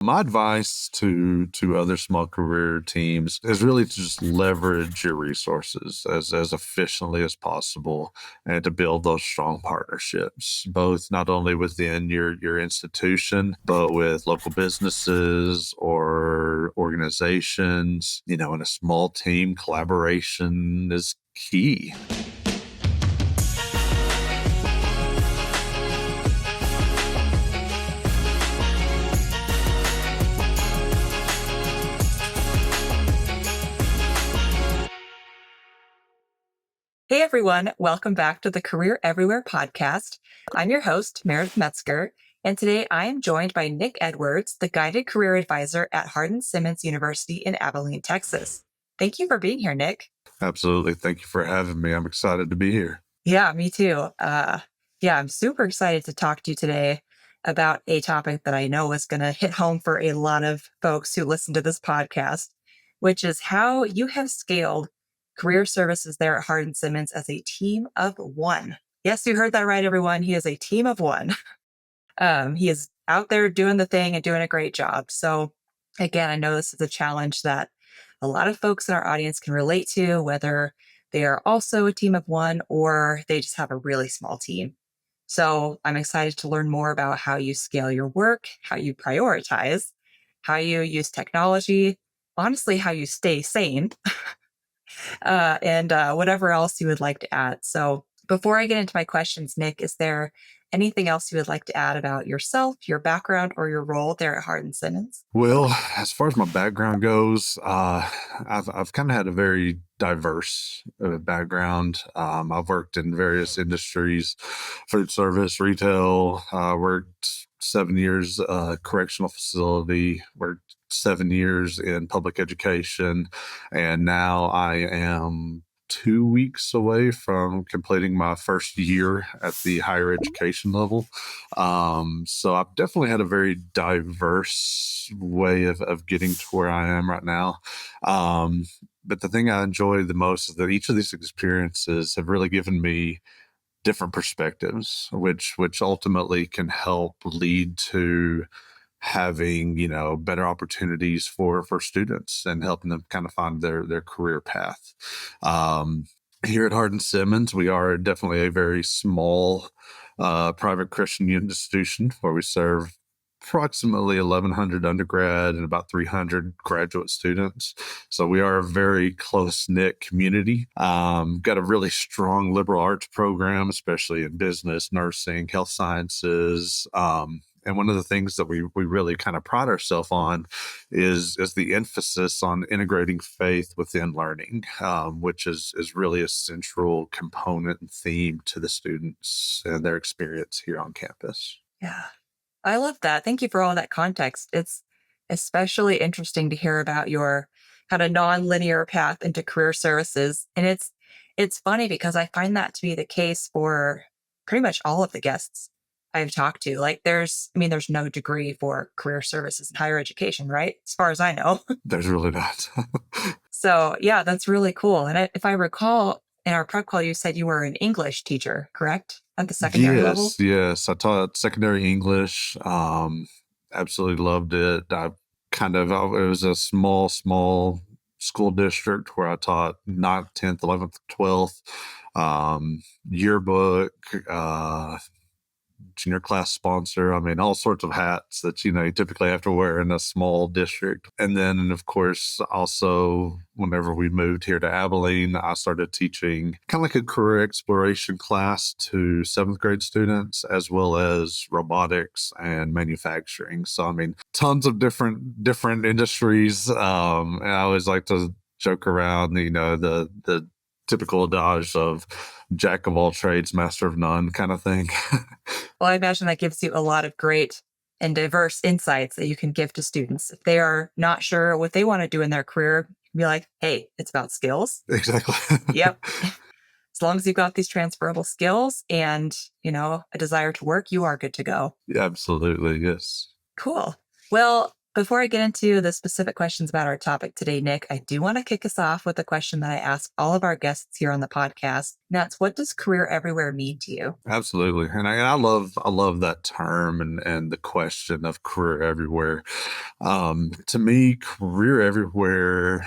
My advice to other small career teams is really to just leverage your resources as efficiently as possible and to build those strong partnerships, both not only within your institution, but with local businesses or organizations. In a small team, collaboration is key. Hey everyone, welcome back to the Career Everywhere podcast. I'm your host, Meredith Metzger, and today I am joined by Nick Edwards, the Guided Career Advisor at Hardin-Simmons University in Abilene, Texas. Thank you for being here, Nick. Absolutely. Thank you for having me. I'm excited to be here. Yeah, me too. I'm super excited to talk to you today about a topic that I know is going to hit home for a lot of folks who listen to this podcast, which is how you have scaled career services there at Hardin-Simmons as a team of one. Yes, you heard that right, everyone. He is a team of one. He is out there doing the thing and doing a great job. So again, I know this is a challenge that a lot of folks in our audience can relate to, whether they are also a team of one or they just have a really small team. So I'm excited to learn more about how you scale your work, how you prioritize, how you use technology, honestly, how you stay sane, and whatever else you would like to add. So before I get into my questions, Nick, is there anything else you would like to add about yourself, your background, or your role there at Hardin-Simmons? Well, as far as my background goes, I've kind of had a very diverse background. I've worked in various industries, food service, retail. Worked 7 years correctional facility. Worked 7 years in public education, and now I am 2 weeks away from completing my first year at the higher education level. So I've definitely had a very diverse way of getting to where I am right now. But the thing I enjoy the most is that each of these experiences have really given me different perspectives, which ultimately can help lead to having better opportunities for students and helping them kind of find their career path. Here at Hardin-Simmons, we are definitely a very small private Christian institution where we serve approximately 1,100 undergrad and about 300 graduate students. So we are a very close-knit community. Got a really strong liberal arts program, especially in business, nursing, health sciences. And one of the things that we really kind of pride ourselves on is the emphasis on integrating faith within learning, which is really a central component and theme to the students and their experience here on campus. Yeah, I love that. Thank you for all that context. It's especially interesting to hear about your kind of non-linear path into career services. And it's funny because I find that to be the case for pretty much all of the guests I've talked to. Like there's no degree for career services in higher education, right? As far as I know. There's really not. So yeah, that's really cool. And if I recall in our prep call, you said you were an English teacher, correct? At the secondary level? Yes. I taught secondary English. Absolutely loved it. It was a small school district where I taught 9th, 10th, 11th, 12th, yearbook, junior class sponsor. I mean, all sorts of hats that, you typically have to wear in a small district. And then, of course, also, whenever we moved here to Abilene, I started teaching kind of like a career exploration class to 7th grade students, as well as robotics and manufacturing. So, I mean, tons of different industries. And I always like to joke around, the typical adage of jack of all trades, master of none kind of thing. Well, I imagine that gives you a lot of great and diverse insights that you can give to students. If they are not sure what they want to do in their career, be like, hey, it's about skills. Exactly. Yep. As long as you've got these transferable skills and, a desire to work, you are good to go. Yeah, absolutely. Yes. Cool. Well, Before I get into the specific questions about our topic today, Nick, I do want to kick us off with a question that I ask all of our guests here on the podcast. And that's, what does career everywhere mean to you? Absolutely. And I love that term and the question of career everywhere. To me, career everywhere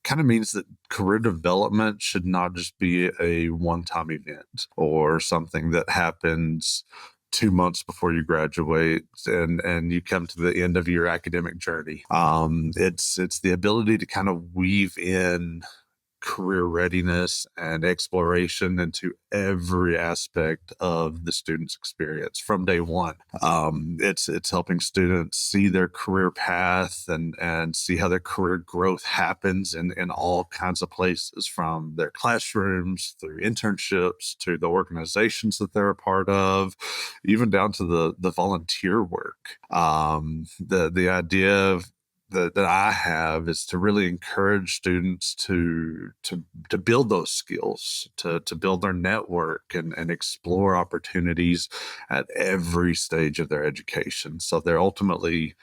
kind of means that career development should not just be a one-time event or something that happens 2 months before you graduate and you come to the end of your academic journey. It's the ability to kind of weave in career readiness and exploration into every aspect of the student's experience from day one. It's helping students see their career path and see how their career growth happens in all kinds of places, from their classrooms through internships to the organizations that they're a part of, even down to the volunteer work. The idea of that I have is to really encourage students to build those skills, to build their network and explore opportunities at every stage of their education. So they're ultimately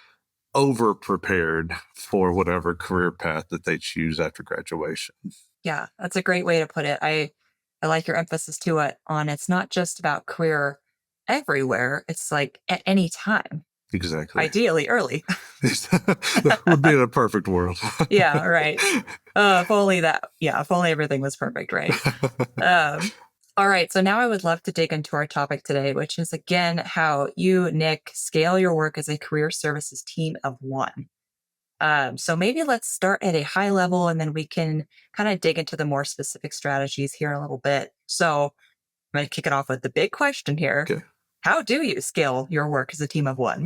over prepared for whatever career path that they choose after graduation. Yeah, that's a great way to put it. I like your emphasis to it on, it's not just about career everywhere. It's like at any time, Exactly. ideally early. That would be in a perfect world. Yeah, right. If only everything was perfect, right? All right. So now I would love to dig into our topic today, which is again how you, Nick, scale your work as a career services team of one. So maybe let's start at a high level and then we can kind of dig into the more specific strategies here in a little bit. So I'm going to kick it off with the big question here. Okay. How do you scale your work as a team of one?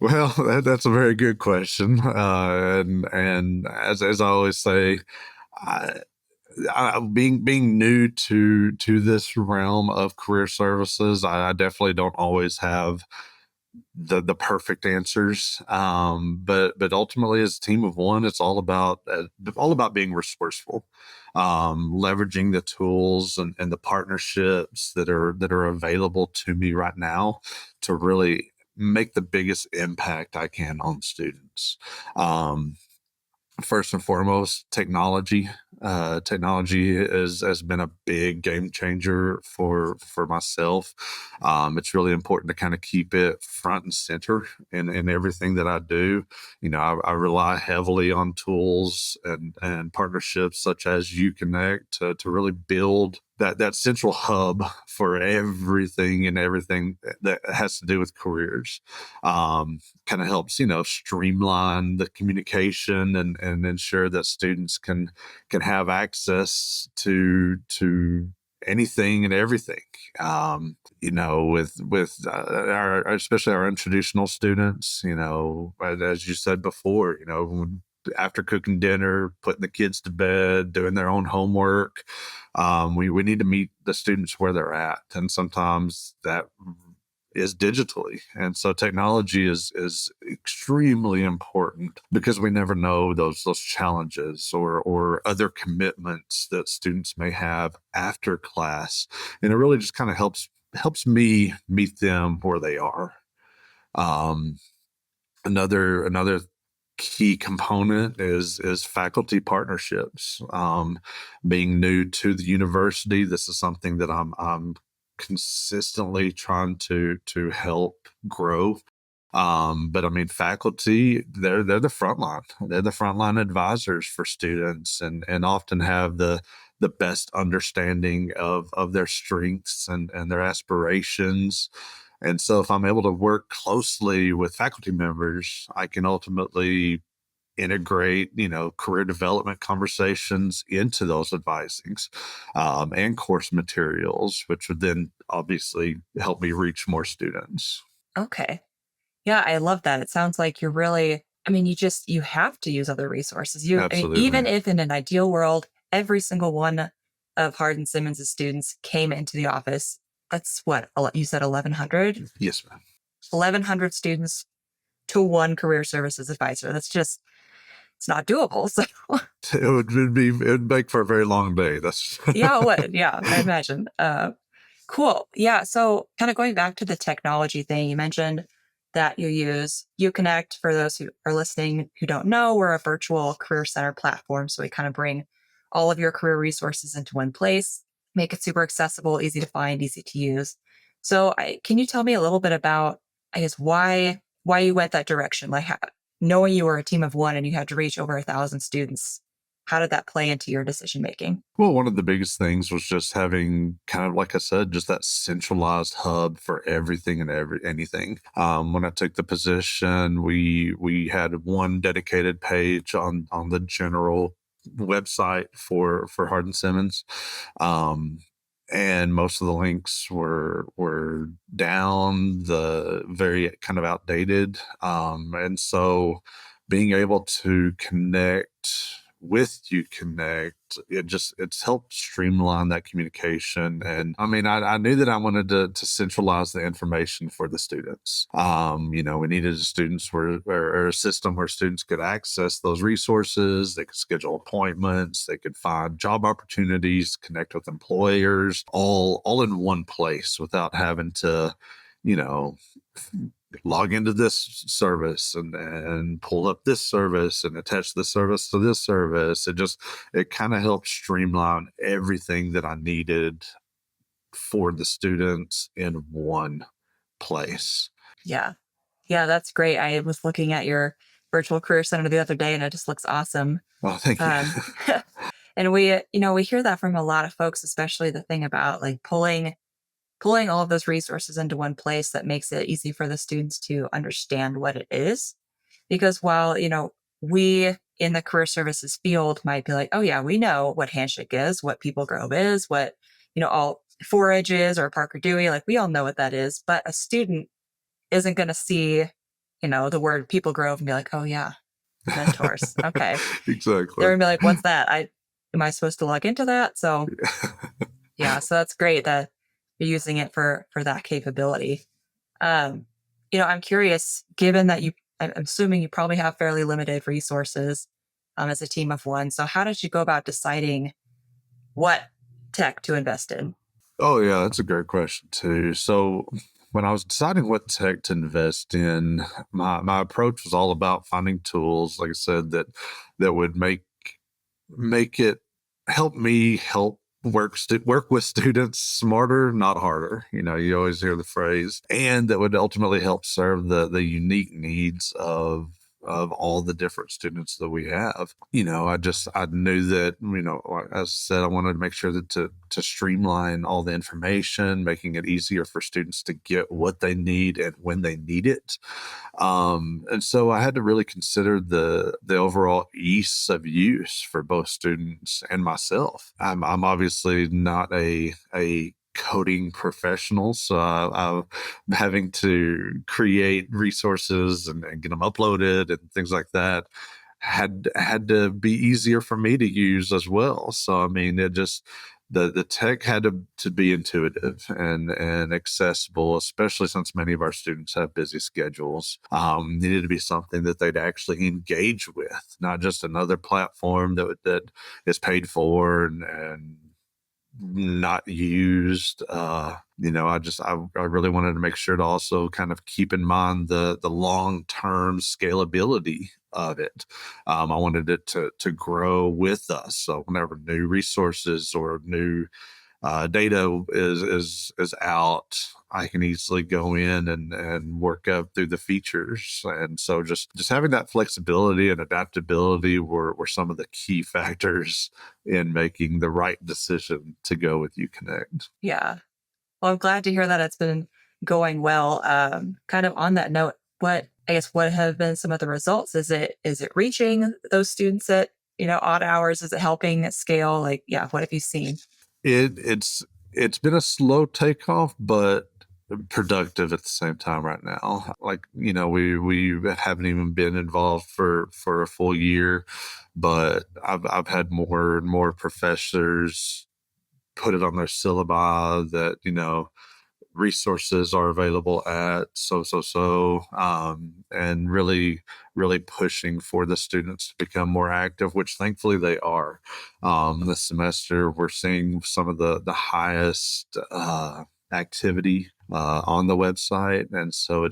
Well, that's a very good question. And as I always say, I, being new to this realm of career services, I definitely don't always have the perfect answers. But ultimately, as a team of one, it's all about being resourceful, leveraging the tools and the partnerships that are available to me right now to really make the biggest impact I can on students. First and foremost, technology. Technology has been a big game changer for myself. It's really important to kind of keep it front and center in everything that I do. I rely heavily on tools and partnerships such as uConnect to really build that central hub for everything that has to do with careers. Kind of helps, streamline the communication and ensure that students can have access to anything and everything. With our, especially our untraditional students, as you said before, after cooking dinner, putting the kids to bed, doing their own homework, we need to meet the students where they're at, and sometimes that is digitally. And so technology is extremely important because we never know those challenges or other commitments that students may have after class. And it really just kind of helps me meet them where they are. Um, another key component is faculty partnerships. Being new to the university, this is something that I'm consistently trying to help grow. But I mean, faculty, they're the front line. They're the frontline advisors for students and often have the best understanding of their strengths and their aspirations. And so if I'm able to work closely with faculty members, I can ultimately integrate, career development conversations into those advisings, and course materials, which would then obviously help me reach more students. Okay. Yeah, I love that. It sounds like you're really, I mean, you have to use other resources. I mean, Absolutely. even if in an ideal world, every single one of Hardin-Simmons' students came into the office, that's what, you said 1,100? Yes, ma'am. 1,100 students to one career services advisor. It's not doable. So, It would make for a very long day. That's yeah, what? Yeah, I imagine. Cool. Yeah. So, kind of going back to the technology thing, you mentioned that you use. uConnect, for those who are listening who don't know, we're a virtual career center platform. So we kind of bring all of your career resources into one place, make it super accessible, easy to find, easy to use. So can you tell me a little bit about, I guess, why you went that direction? Like knowing you were a team of one and you had to reach over 1,000 students, how did that play into your decision making? Well, one of the biggest things was just having kind of, like I said, just that centralized hub for everything and anything. When I took the position, we had one dedicated page on the general website for Hardin-Simmons. And most of the links were down, the very kind of outdated. And so being able to connect with uConnect, it's helped streamline that communication. And I mean, I knew that I wanted to centralize the information for the students. We needed or a system where students could access those resources, they could schedule appointments, they could find job opportunities, connect with employers, all in one place without having to, you know, log into this service and pull up this service and attach this service to this service. It kind of helped streamline everything that I needed for the students in one place. Yeah. Yeah, that's great. I was looking at your virtual career center the other day and it just looks awesome. Oh, thank you. Um, and we hear that from a lot of folks, especially the thing about like pulling all of those resources into one place that makes it easy for the students to understand what it is. Because while, we in the career services field might be like, oh yeah, we know what Handshake is, what People Grove is, what, all Forage is or Parker Dewey, like we all know what that is. But a student isn't going to see, the word People Grove and be like, oh yeah, mentors. Okay. Exactly. They're going to be like, what's that? Am I supposed to log into that? So yeah, so that's great that you're using it for that capability. I'm curious, given that I'm assuming you probably have fairly limited resources as a team of one. So how did you go about deciding what tech to invest in? Oh, yeah, that's a great question too. So when I was deciding what tech to invest in, my approach was all about finding tools, like I said, that would make it help me help work with students smarter, not harder. You always hear the phrase, and that would ultimately help serve the unique needs of all the different students that we have. I knew that, like as I said, I wanted to make sure that to streamline all the information, making it easier for students to get what they need and when they need it. And so I had to really consider the overall ease of use for both students and myself. I'm obviously not a coding professional, so I'm having to create resources and get them uploaded and things like that had to be easier for me to use as well. So I mean, it just the tech had to be intuitive and accessible, especially since many of our students have busy schedules. Needed to be something that they'd actually engage with, not just another platform that is paid for and not used. I really wanted to make sure to also kind of keep in mind the long-term scalability of it. I wanted it to grow with us. So whenever new resources or new data is out, I can easily go in and work up through the features. And so just having that flexibility and adaptability were some of the key factors in making the right decision to go with uConnect. Yeah. Well, I'm glad to hear that it's been going well. Kind of on that note, what have been some of the results? Is it reaching those students at, odd hours? Is it helping at scale? Like, yeah, what have you seen? It's been a slow takeoff, but productive at the same time right now. Like, we haven't even been involved for a full year, but I've had more and more professors put it on their syllabi that, resources are available at and really pushing for the students to become more active, which thankfully they are. This semester we're seeing some of the highest activity on the website, and so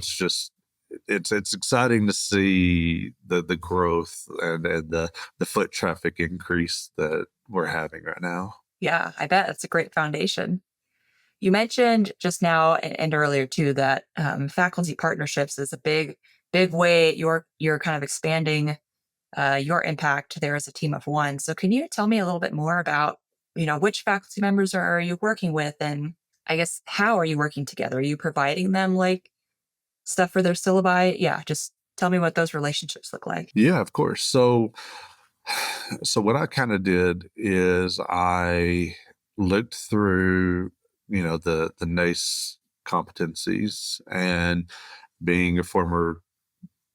it's exciting to see the growth and the foot traffic increase that we're having right now. Yeah, I bet it's a great foundation. You mentioned just now and earlier too that faculty partnerships is a big way you're kind of expanding your impact there as a team of one. So can you tell me a little bit more about which faculty members are you working with, and I guess how are you working together? Are you providing them like stuff for their syllabi? Yeah, just tell me what those relationships look like. Yeah, of course. So what I kind of did is I looked through, the NACE competencies, and being a former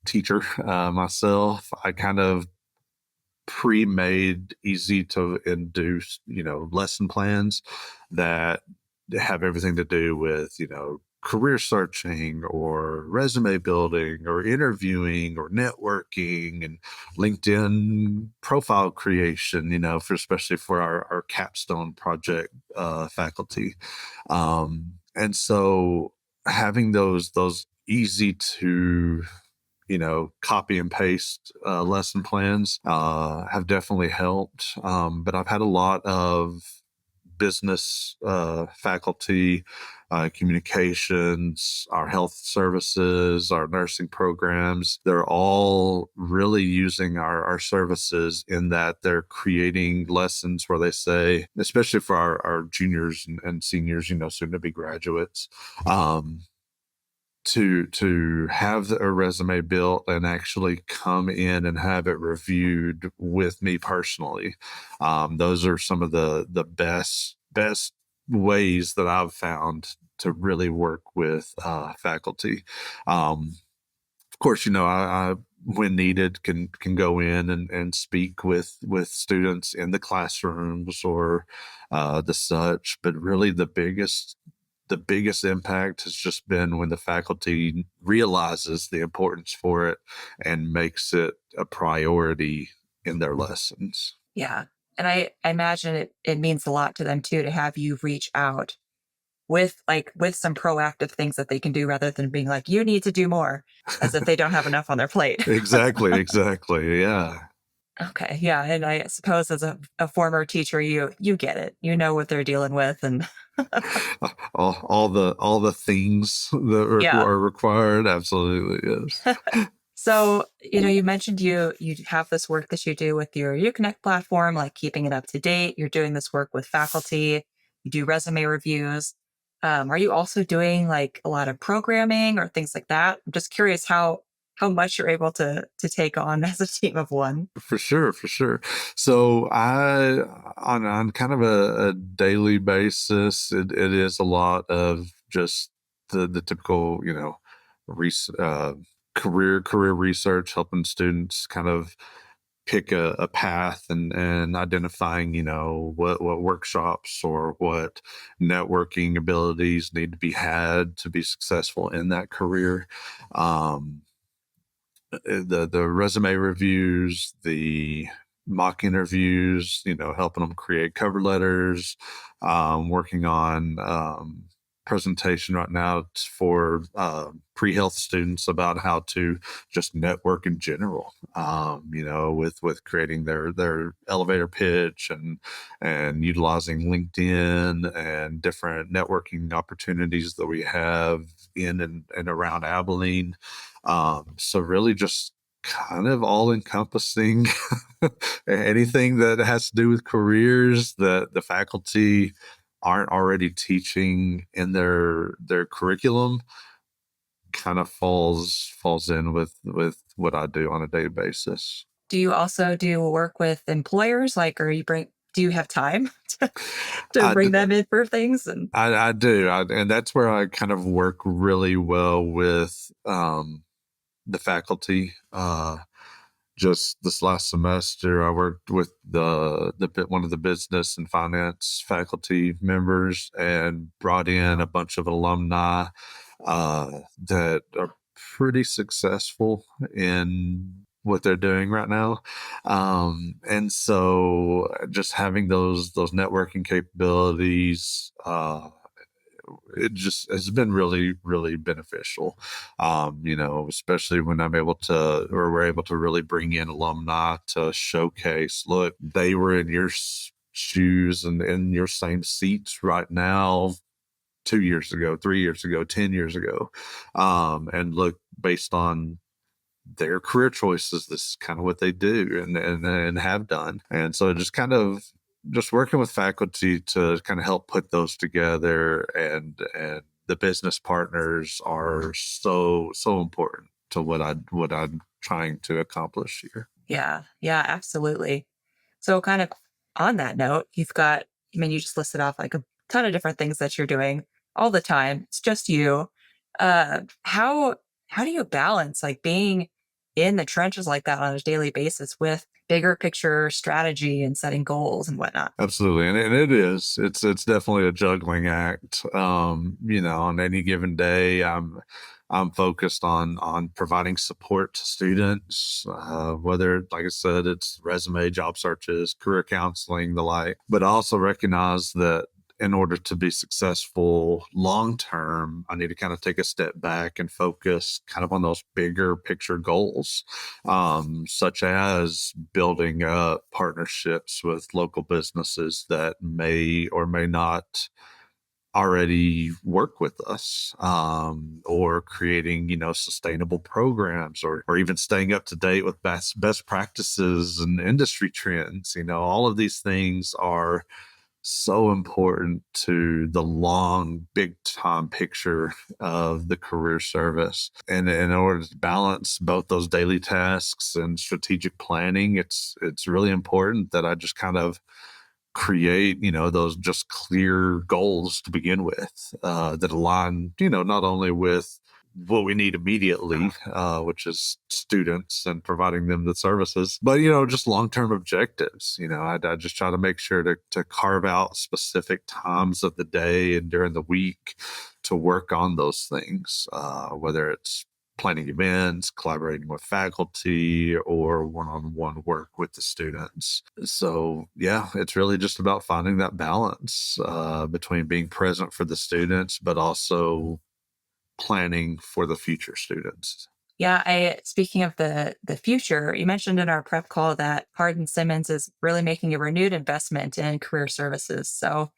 teacher myself, I kind of pre-made, easy to induce, lesson plans that have everything to do with, career searching or resume building or interviewing or networking and LinkedIn profile creation, for especially for our capstone project faculty. And so having those easy to copy and paste lesson plans have definitely helped. But I've had a lot of business faculty, communications, our health services, our nursing programs. They're all really using our services in that they're creating lessons where they say, especially for our juniors and seniors, soon to be graduates. To have a resume built and actually come in and have it reviewed with me personally. Those are some of the best ways that I've found to really work with faculty. Of course, I when needed can go in and speak with students in the classrooms or the such, but really the biggest impact has just been when the faculty realizes the importance for it and makes it a priority in their lessons. Yeah. And I imagine it means a lot to them too to have you reach out with some proactive things that they can do rather than being like, you need to do more, as if they don't have enough on their plate. Exactly, exactly. Yeah. Okay. Yeah. And I suppose as a former teacher, you get it. You know what they're dealing with. And All the things that yeah. are required. Absolutely, yes. So, you mentioned you have this work that you do with your uConnect platform, like keeping it up to date. You're doing this work with faculty. You do resume reviews. Are you also doing like a lot of programming or things like that? I'm just curious how much you're able to take on as a team of one. For sure, for sure. So I on kind of a daily basis, it is a lot of just the typical, res- uh, career research, helping students kind of pick a path and identifying, what workshops or what networking abilities need to be had to be successful in that career. Um, the resume reviews, the mock interviews, helping them create cover letters, working on presentation right now for pre-health students about how to just network in general, with creating their elevator pitch and utilizing LinkedIn and different networking opportunities that we have in and around Abilene. So really just kind of all encompassing anything that has to do with careers that the faculty aren't already teaching in their curriculum kind of falls in with what I do on a daily basis. Do you also do work with employers? Like, or do you have time to I, bring d- them in for things? And I do, and that's where I kind of work really well with the faculty. Just this last semester, I worked with one of the business and finance faculty members and brought in a bunch of alumni that are pretty successful in what they're doing right now. And so just having those networking capabilities it just has been really, really beneficial. Especially when I'm able to, or we're able to really bring in alumni to showcase, look, they were in your shoes and in your same seats right now 2 years ago, 3 years ago, 10 years ago. And look, based on their career choices, this is kind of what they do and have done. And so just working with faculty to kind of help put those together, and the business partners are so important to what I'm trying to accomplish here. Yeah, yeah, absolutely. So, kind of on that note, I mean, you just listed off like a ton of different things that you're doing all the time. It's just you. How do you balance like being in the trenches like that on a daily basis with bigger picture strategy and setting goals and whatnot? Absolutely, and it's definitely a juggling act. On any given day, I'm focused on providing support to students, whether, like I said, it's resume, job searches, career counseling, the like. But I also recognize that in order to be successful long term, I need to kind of take a step back and focus kind of on those bigger picture goals, such as building up partnerships with local businesses that may or may not already work with us, or creating sustainable programs, or even staying up to date with best practices and industry trends. All of these things are so important to the long, big time picture of the career service. And in order to balance both those daily tasks and strategic planning, it's really important that I just kind of create, those just clear goals to begin with, that align, not only with what we need immediately, which is students and providing them the services, but just long-term objectives. I just try to make sure to carve out specific times of the day and during the week to work on those things, whether it's planning events, collaborating with faculty, or one-on-one work with the students. So yeah, it's really just about finding that balance, between being present for the students, but also planning for the future students. Yeah, I speaking of the future, you mentioned in our prep call that Hardin-Simmons is really making a renewed investment in career services. So,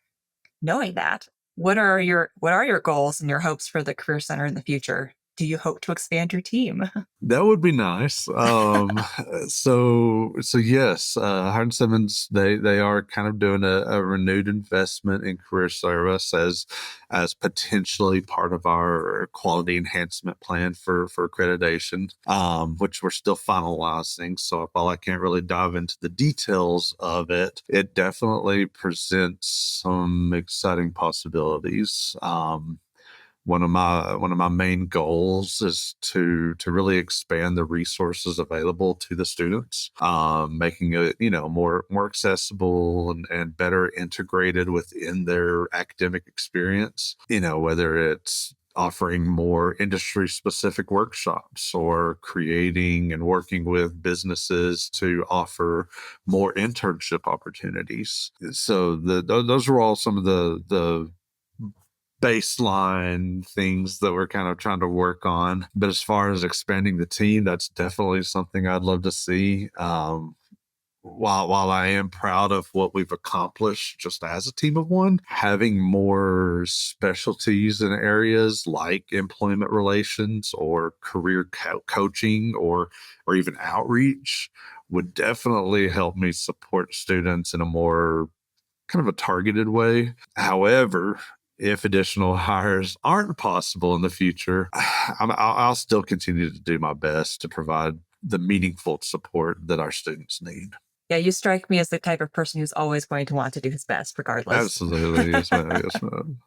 knowing that, what are your goals and your hopes for the Career Center in the future? Do you hope to expand your team? That would be nice. So yes, Hardin-Simmons, they are kind of doing a renewed investment in career service as potentially part of our quality enhancement plan for accreditation, which we're still finalizing. So while I can't really dive into the details of it, it definitely presents some exciting possibilities. One of my main goals is to really expand the resources available to the students, making it more accessible and better integrated within their academic experience. Whether it's offering more industry specific workshops, or creating and working with businesses to offer more internship opportunities. So those are all some of the baseline things that we're kind of trying to work on. But as far as expanding the team, that's definitely something I'd love to see. While I am proud of what we've accomplished just as a team of one, having more specialties in areas like employment relations, or career coaching, or even outreach would definitely help me support students in a more kind of a targeted way. However, if additional hires aren't possible in the future, I'll still continue to do my best to provide the meaningful support that our students need. Yeah, you strike me as the type of person who's always going to want to do his best regardless. Absolutely. Yes, ma'am. Yes, ma'am.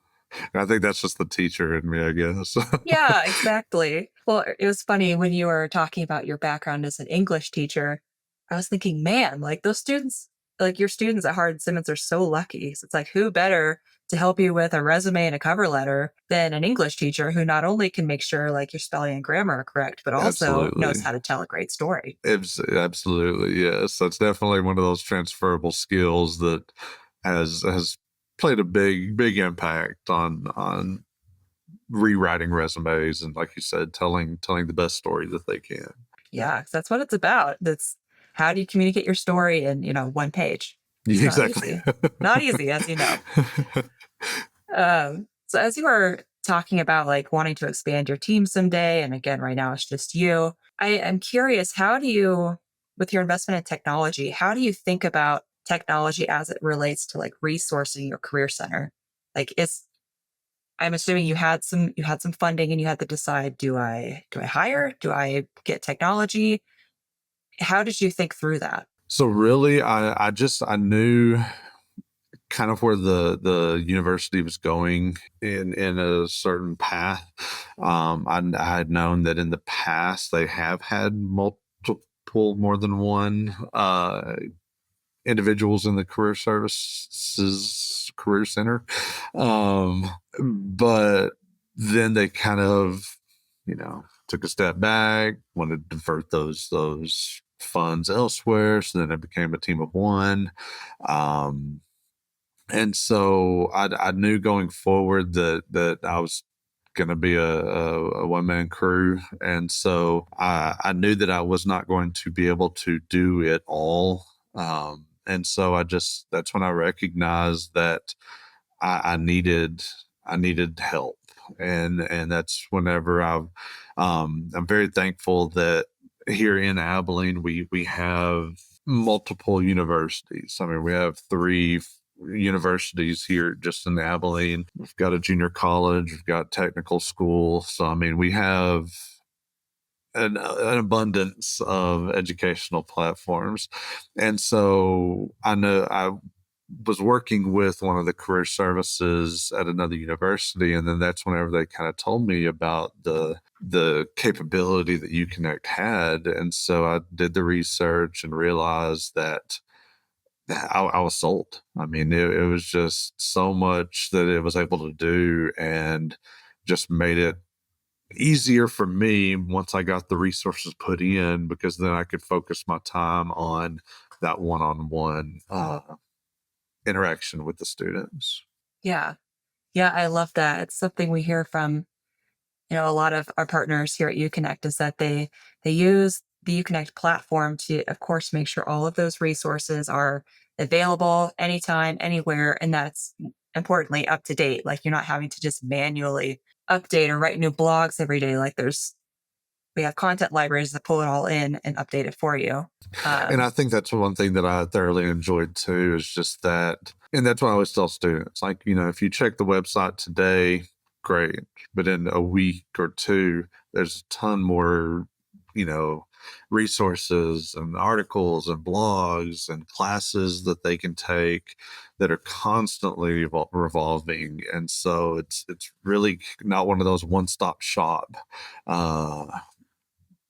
I think that's just the teacher in me, I guess. Yeah, exactly. Well, it was funny when you were talking about your background as an English teacher. I was thinking, man, like those students, like your students at Hardin-Simmons are so lucky. So it's like, who better to help you with a resume and a cover letter than an English teacher who not only can make sure like your spelling and grammar are correct, but also knows Absolutely. how to tell a great story. Absolutely. Yes. That's definitely one of those transferable skills that has played a big impact on rewriting resumes and, like you said, telling the best story that they can. Yeah, 'cause that's what it's about. That's how do you communicate your story in, one page? It's Yeah, not exactly. easy. Not easy, as you know. So as you were talking about like wanting to expand your team someday, and again, right now it's just you. I am curious, how do you, with your investment in technology, how do you think about technology as it relates to like resourcing your career center? Like it's I'm assuming you had some funding and you had to decide, do I hire? Do I get technology? How did you think through that? So really, I knew kind of where the university was going in a certain path. I had known that in the past they have had more than one individuals in the career center, but then they kind of, took a step back, wanted to divert those funds elsewhere. So then it became a team of one. Um, and so I knew going forward that I was going to be a one man crew, and so I knew that I was not going to be able to do it all. And so that's when I recognized that I needed help, and that's whenever I'm very thankful that here in Abilene we have multiple universities. I mean, we have three universities here just in Abilene. We've got a junior college, we've got technical school. So I mean, we have an abundance of educational platforms. And so I know I was working with one of the career services at another university, and then that's whenever they kind of told me about the capability that uConnect had. And so I did the research and realized that I was sold. I mean, it was just so much that it was able to do, and just made it easier for me once I got the resources put in, because then I could focus my time on that one-on-one interaction with the students. Yeah. Yeah, I love that. It's something we hear from, a lot of our partners here at uConnect is that they use the uConnect platform to, of course, make sure all of those resources are available anytime, anywhere, and that's importantly up to date. Like you're not having to just manually update or write new blogs every day. Like we have content libraries that pull it all in and update it for you. And Um, I think that's one thing that I thoroughly enjoyed too, is just that, and that's what I always tell students, like, if you check the website today, great, but in a week or two, there's a ton more, you know, resources and articles and blogs and classes that they can take that are constantly revolving. And so it's really not one of those one-stop shop uh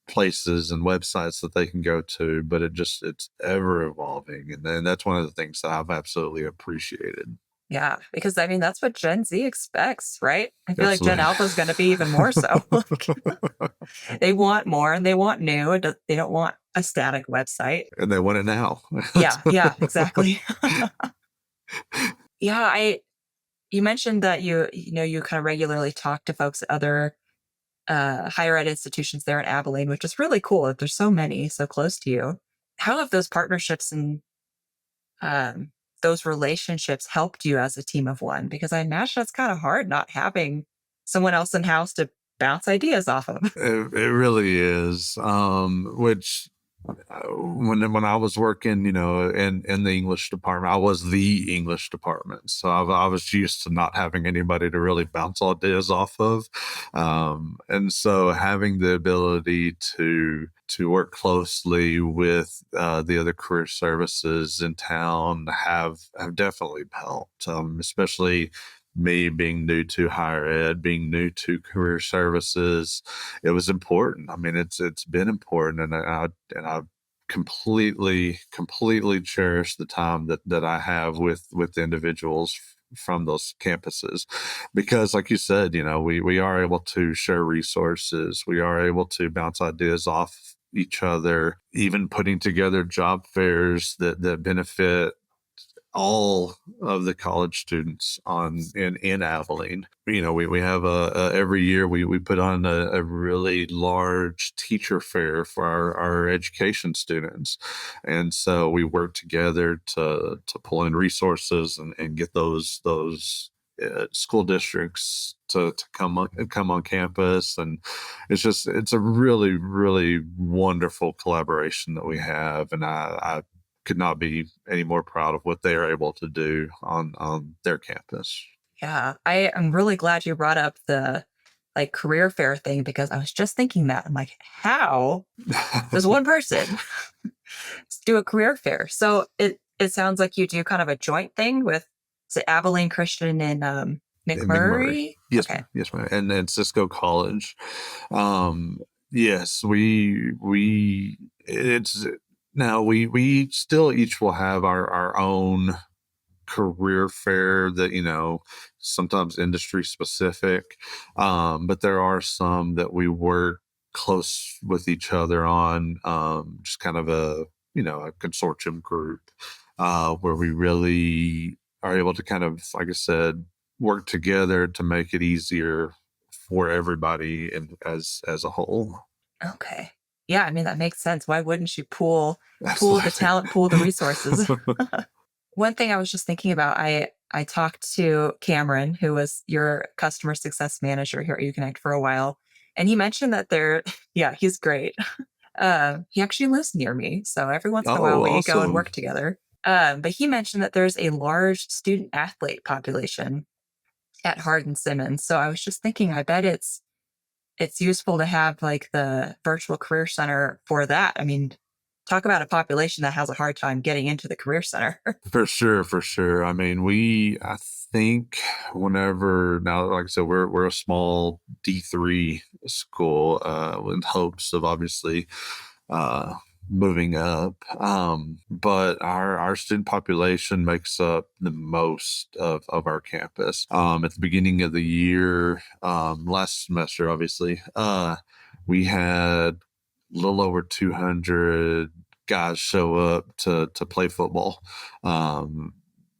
places and websites that they can go to, but it's ever evolving. And then that's one of the things that I've absolutely appreciated. yeah, because I mean that's what Gen Z expects, right? I feel like Gen Absolutely. Alpha is going to be even more so. Like, they want more and they want new. They don't want a static website. And they want it now. Yeah, yeah, exactly. Yeah, I you mentioned that you kind of regularly talk to folks at other higher ed institutions there in Abilene, which is really cool. There's so many so close to you. How have those partnerships and um, those relationships helped you as a team of one? Because I imagine it's kind of hard not having someone else in house to bounce ideas off of. It really is. Which when I was working, in the English department, I was the English department, so I was used to not having anybody to really bounce ideas off of, and so having the ability to work closely with the other career services in town have definitely helped, especially me being new to higher ed, being new to career services. It was important. I mean, it's been important, and I completely cherish the time that I have with individuals from those campuses, because like you said, we are able to share resources, we are able to bounce ideas off each other, even putting together job fairs that benefit all of the college students in Abilene. We have every year we put on a really large teacher fair for our education students, and so we work together to pull in resources and get those school districts to come on campus. And it's a really, really wonderful collaboration that we have, and I could not be any more proud of what they are able to do on their campus. Yeah, I am really glad you brought up the like career fair thing because I was just thinking that. I'm like, how does one person do a career fair? So it sounds like you do kind of a joint thing with is it Abilene Christian and In McMurray. McMurray? Yes, Okay. ma'am. Yes, ma'am. And Cisco College. Um, yes, we it's now we still each will have our own career fair that sometimes industry specific, but there are some that we work close with each other on, just kind of a consortium group, where we really are able to kind of, like I said, work together to make it easier for everybody and as a whole. Okay. Yeah, I mean that makes sense. Why wouldn't you pool the Absolutely. talent, pool the resources? One thing I was just thinking about, I talked to Cameron, who was your customer success manager here at uConnect for a while, and he mentioned that there, yeah, he's great. He actually lives near me, so every once in a while Oh, we go and awesome. work together. But he mentioned that there's a large student athlete population at Hardin-Simmons. So I was just thinking, I bet it's useful to have like the virtual career center for that. I mean, talk about a population that has a hard time getting into the career center. For sure, for sure. I mean, I think whenever now, like I said, we're a small D3 school, in hopes of obviously uh, moving up. But our student population makes up the most of our campus. At the beginning of the year, last semester, obviously, we had a little over 200 guys show up to play football, um,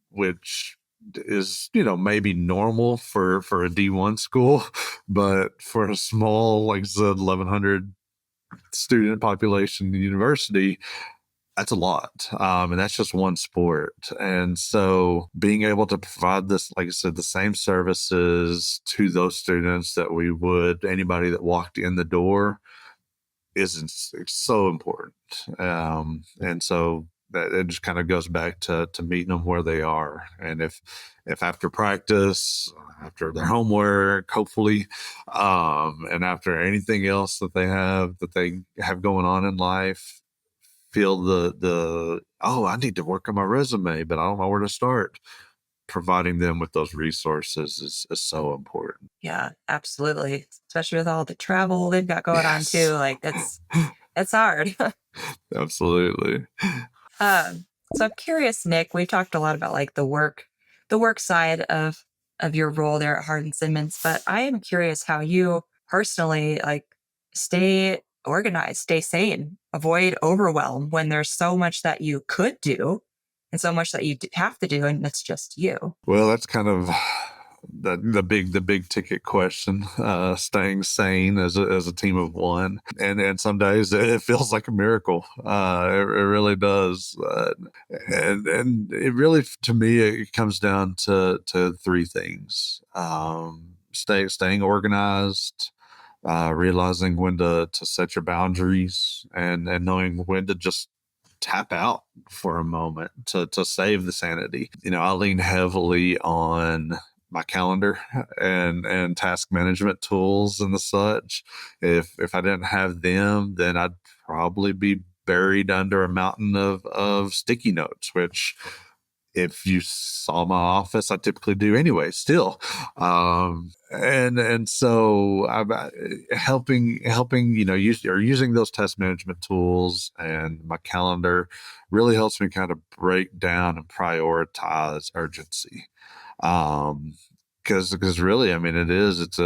which is maybe normal for a D1 school, but for a small, like I said, 1,100 student population university, that's a lot. And that's just one sport. And so being able to provide this, like I said, the same services to those students that we would anybody that walked in the door is so important. And so that it just kind of goes back to meeting them where they are. And if after practice, after their homework, hopefully, and after anything else that they have going on in life, feel the oh, I need to work on my resume, but I don't know where to start. Providing them with those resources is so important. Yeah, absolutely. Especially with all the travel they've got going on too. Yes, Like it's hard. absolutely. So I'm curious, Nick, we've talked a lot about like the work side of your role there at Hardin Simmons, but I am curious how you personally like stay organized, stay sane, avoid overwhelm when there's so much that you could do and so much that you have to do, and it's just you. Well, that's kind of the big ticket question. Staying sane as a team of one, and some days it feels like a miracle. It really does, and it really, to me, it comes down to three things: staying organized, realizing when to set your boundaries, and knowing when to just tap out for a moment to save the sanity. I lean heavily on my calendar and task management tools and the such. If I didn't have them, then I'd probably be buried under a mountain of sticky notes, which if you saw my office, I typically do anyway, still. And so I'm helping, using those test management tools, and my calendar really helps me kind of break down and prioritize urgency. Um, Because really, I mean, it's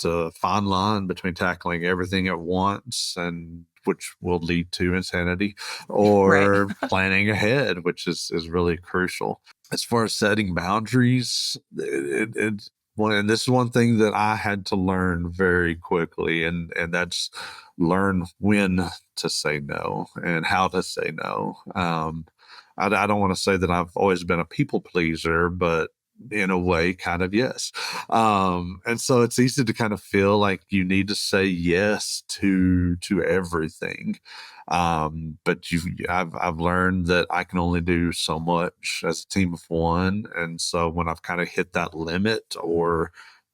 a fine line between tackling everything at once, and which will lead to insanity, Right. or planning ahead, which is really crucial. As far as setting boundaries, and this is one thing that I had to learn very quickly, and that's learn when to say no and how to say no. I don't want to say that I've always been a people pleaser, but in a way, kind of yes. And so it's easy to kind of feel like you need to say yes to everything. But I've learned that I can only do so much as a team of one. And so when I've kind of hit that limit, or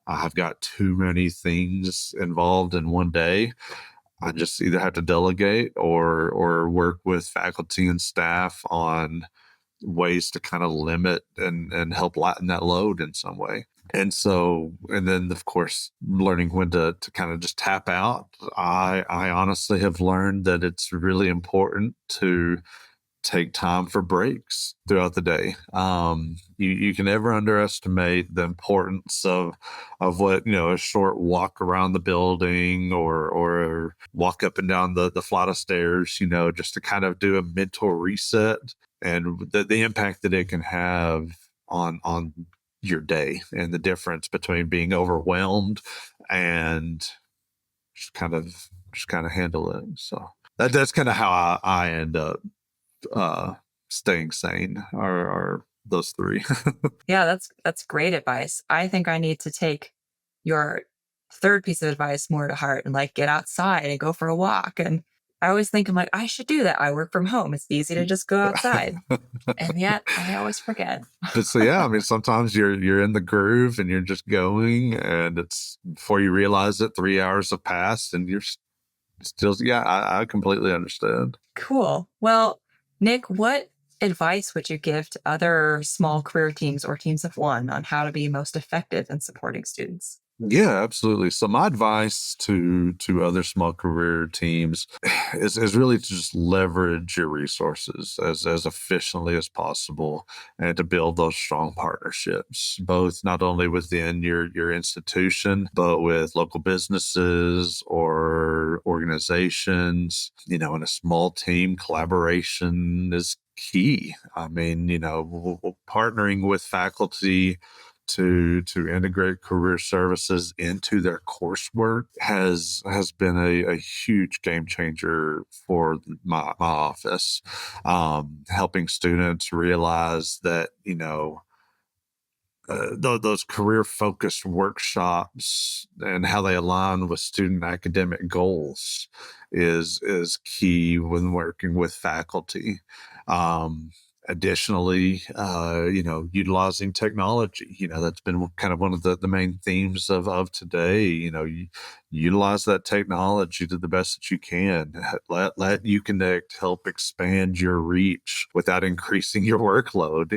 I've got too many things involved in one day, I just either have to delegate or work with faculty and staff on ways to kind of limit and help lighten that load in some way. And so, and then of course, learning when to kind of just tap out. I honestly have learned that it's really important to take time for breaks throughout the day. You can never underestimate the importance of what, a short walk around the building, or walk up and down the flight of stairs, just to kind of do a mental reset, and the impact that it can have on your day, and the difference between being overwhelmed and just kind of handle it. So that's kind of how I end up uh, staying sane, are those three. Yeah, that's great advice. I think I need to take your third piece of advice more to heart and like get outside and go for a walk. And I always think I'm like, I should do that. I work from home. It's easy to just go outside. And yet I always forget. But so yeah, I mean, sometimes you're in the groove and you're just going, and it's before you realize it, 3 hours have passed, and you're still, yeah, I completely understand. Cool. Well, Nick, what advice would you give to other small career teams or teams of one on how to be most effective in supporting students? Yeah, absolutely. So my advice to other small career teams is really to just leverage your resources as efficiently as possible, and to build those strong partnerships, both not only within your institution, but with local businesses or organizations. In a small team, collaboration is key. I mean, partnering with faculty to integrate career services into their coursework has been a huge game changer for my office. Helping students realize that, those career focused workshops and how they align with student academic goals is key when working with faculty. Um, Additionally, utilizing technology, that's been kind of one of the main themes of today. You utilize that technology to the best that you can. Let uConnect help expand your reach without increasing your workload.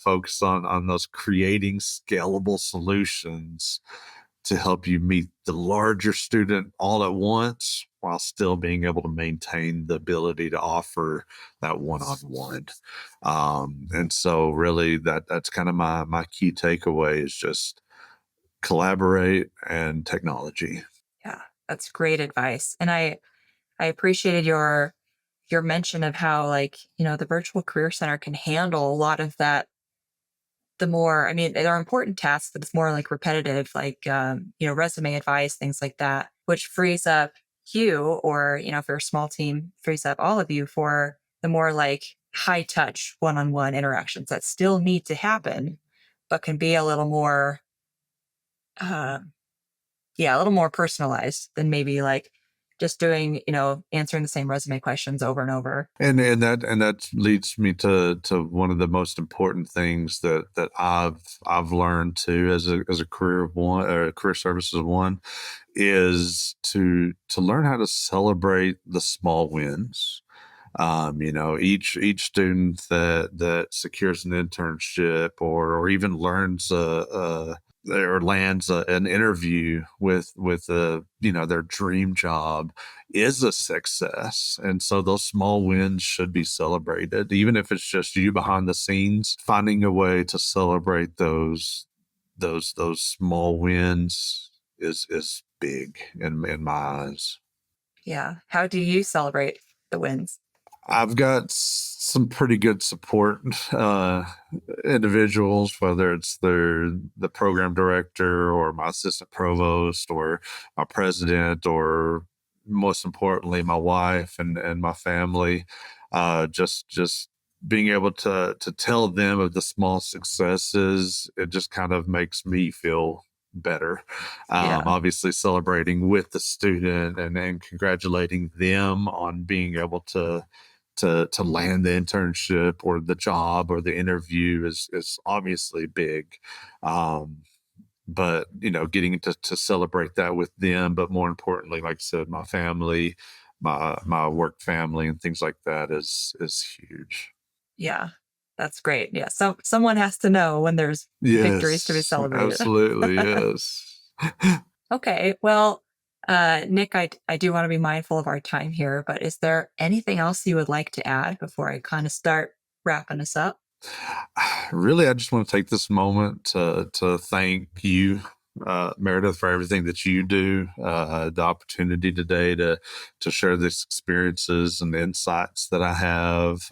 Focus on those creating scalable solutions to help you meet the larger student all at once, while still being able to maintain the ability to offer that one-on-one. And so really that's kind of my key takeaway, is just collaborate and technology. Yeah, that's great advice. And I appreciated your mention of how like, the virtual career center can handle a lot of that. The more, I mean, there are important tasks, but it's more like repetitive, like resume advice, things like that, which frees up you, or, if you're a small team, frees up all of you for the more like high touch one-on-one interactions that still need to happen, but can be a little more uh, yeah, a little more personalized than maybe like just doing, answering the same resume questions over and over. And that leads me to one of the most important things that I've learned too, as a career of one, or career services of one, is to learn how to celebrate the small wins. Each student that secures an internship, or even learns or lands an interview with their dream job, is a success. And so those small wins should be celebrated, even if it's just you behind the scenes, finding a way to celebrate those small wins is big in my eyes. Yeah. How do you celebrate the wins? I've got some pretty good support individuals, whether it's the program director or my assistant provost or my president, or most importantly, my wife and my family. Just being able to tell them of the small successes, it just kind of makes me feel better. Yeah. Obviously, celebrating with the student and congratulating them on being able to land the internship or the job or the interview is obviously big. Um, but getting to celebrate that with them, but more importantly, like I said, my family, my work family, and things like that is huge. Yeah. That's great. Yeah. So someone has to know when there's victories to be Yes, celebrated. absolutely, yes. Okay. Well, Nick, I do want to be mindful of our time here, but is there anything else you would like to add before I kind of start wrapping us up? Really, I just want to take this moment to thank you, Meredith, for everything that you do. The opportunity today to share these experiences and the insights that I have.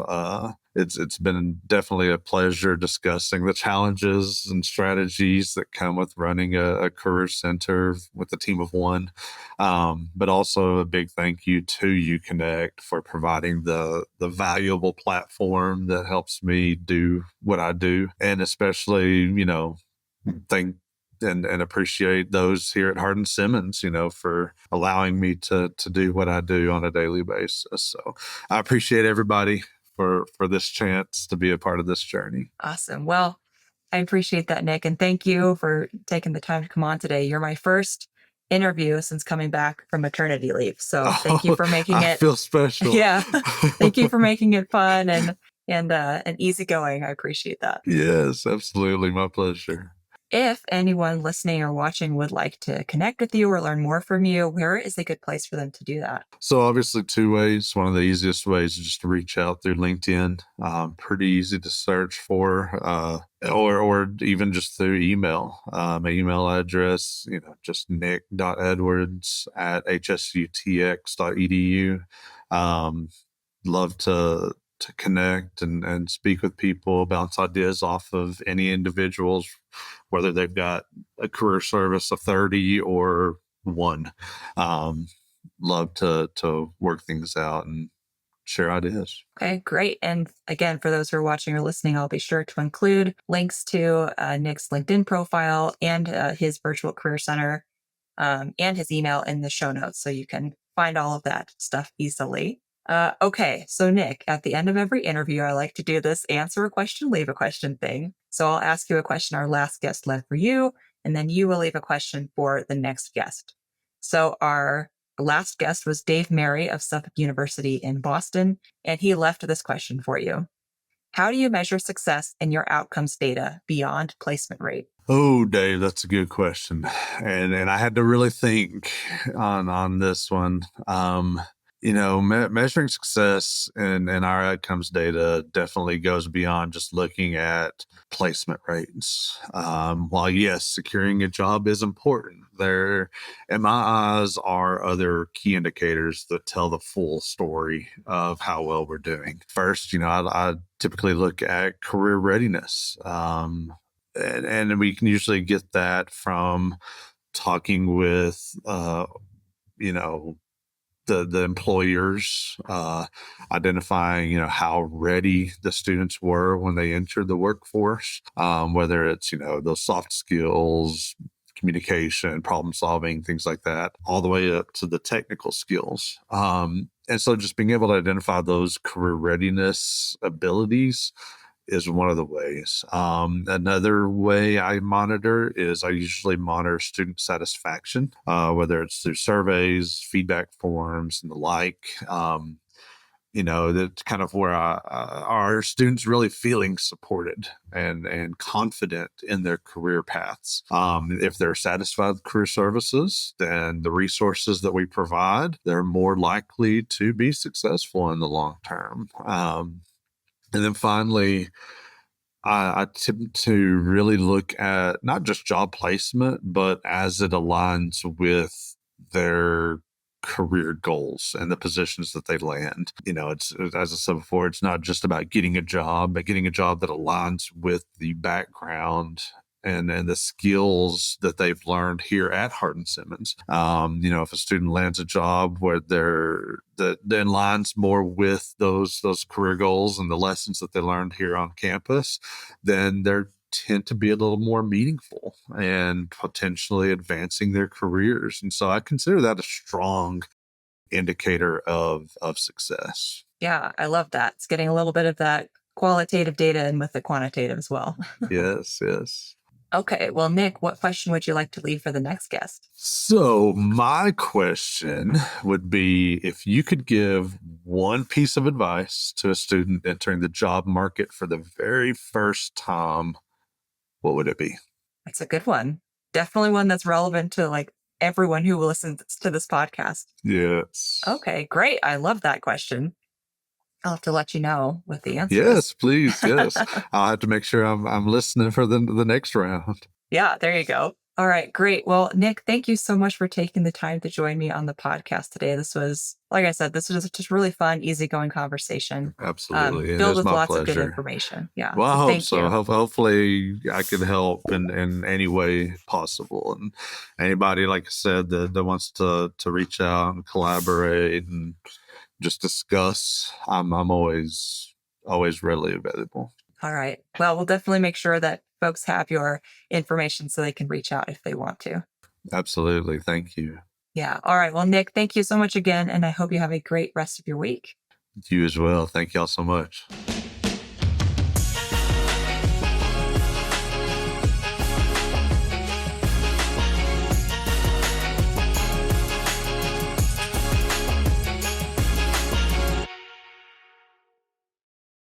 It's been definitely a pleasure discussing the challenges and strategies that come with running a career center with a team of one. But also a big thank you to uConnect for providing the valuable platform that helps me do what I do, and especially thank and appreciate those here at Hardin-Simmons, for allowing me to do what I do on a daily basis. So I appreciate everybody for this chance to be a part of this journey. Awesome. Well, I appreciate that, Nick, and thank you for taking the time to come on today. You're my first interview since coming back from maternity leave. So thank you Oh, for making I it, feel special. yeah. Thank you for making it fun and easygoing. I appreciate that. Yes, absolutely. My pleasure. If anyone listening or watching would like to connect with you or learn more from you, where is a good place for them to do that? So obviously, two ways. One of the easiest ways is just to reach out through LinkedIn. Pretty easy to search for, or even just through email. My email address, just nick.edwards@hsutx.edu. Um, Love to connect and speak with people, bounce ideas off of any individuals, whether they've got a career service of 30 or one. Um, Love to work things out and share ideas. Okay, great. And again, for those who are watching or listening, I'll be sure to include links to Nick's LinkedIn profile and his virtual career center and his email in the show notes so you can find all of that stuff easily. Okay, so Nick, at the end of every interview, I like to do this answer a question, leave a question thing. So I'll ask you a question our last guest left for you, and then you will leave a question for the next guest. So our last guest was Dave Mary of Suffolk University in Boston, and he left this question for you. How do you measure success in your outcomes data beyond placement rate? Oh, Dave, that's a good question, and I had to really think on this one. Measuring success in our outcomes data definitely goes beyond just looking at placement rates. While yes, securing a job is important, there, in my eyes, are other key indicators that tell the full story of how well we're doing. First, I typically look at career readiness. And we can usually get that from talking with, you know, the employers, identifying how ready the students were when they entered the workforce, whether it's those soft skills, communication, problem solving, things like that, all the way up to the technical skills. And so just being able to identify those career readiness abilities is one of the ways. Another way I monitor is I usually monitor student satisfaction, whether it's through surveys, feedback forms, and the like. That's kind of where are students really feeling supported and confident in their career paths. If they're satisfied with career services, then the resources that we provide, they're more likely to be successful in the long term. And then finally, I tend to really look at not just job placement, but as it aligns with their career goals and the positions that they land. It's, as I said before, it's not just about getting a job, but getting a job that aligns with the background and the skills that they've learned here at Hardin-Simmons. If a student lands a job where that aligns more with those career goals and the lessons that they learned here on campus, then they're tend to be a little more meaningful and potentially advancing their careers. And so I consider that a strong indicator of success. Yeah, I love that. It's getting a little bit of that qualitative data in with the quantitative as well. Yes, yes. Okay, well, Nick, what question would you like to leave for the next guest? So my question would be, if you could give one piece of advice to a student entering the job market for the very first time, what would it be? That's a good one. Definitely one that's relevant to like everyone who listens to this podcast. Yes. Okay, great. I love that question. I'll have to let you know what the answer is. Yes, please. Yes. I'll have to make sure I'm listening for the next round. Yeah, there you go. All right, great. Well, Nick, thank you so much for taking the time to join me on the podcast today. This was, like I said, this was just really fun, easygoing conversation, Absolutely. It filled is with my lots of good pleasure. information. Yeah, Well, I so hope thank so. you. Hopefully I can help in any way possible. And anybody, like I said, that wants to reach out and collaborate and just discuss, I'm always readily available. All right. Well, we'll definitely make sure that folks have your information so they can reach out if they want to. Absolutely. Thank you. Yeah. All right. Well, Nick, thank you so much again. And I hope you have a great rest of your week. You as well. Thank y'all so much.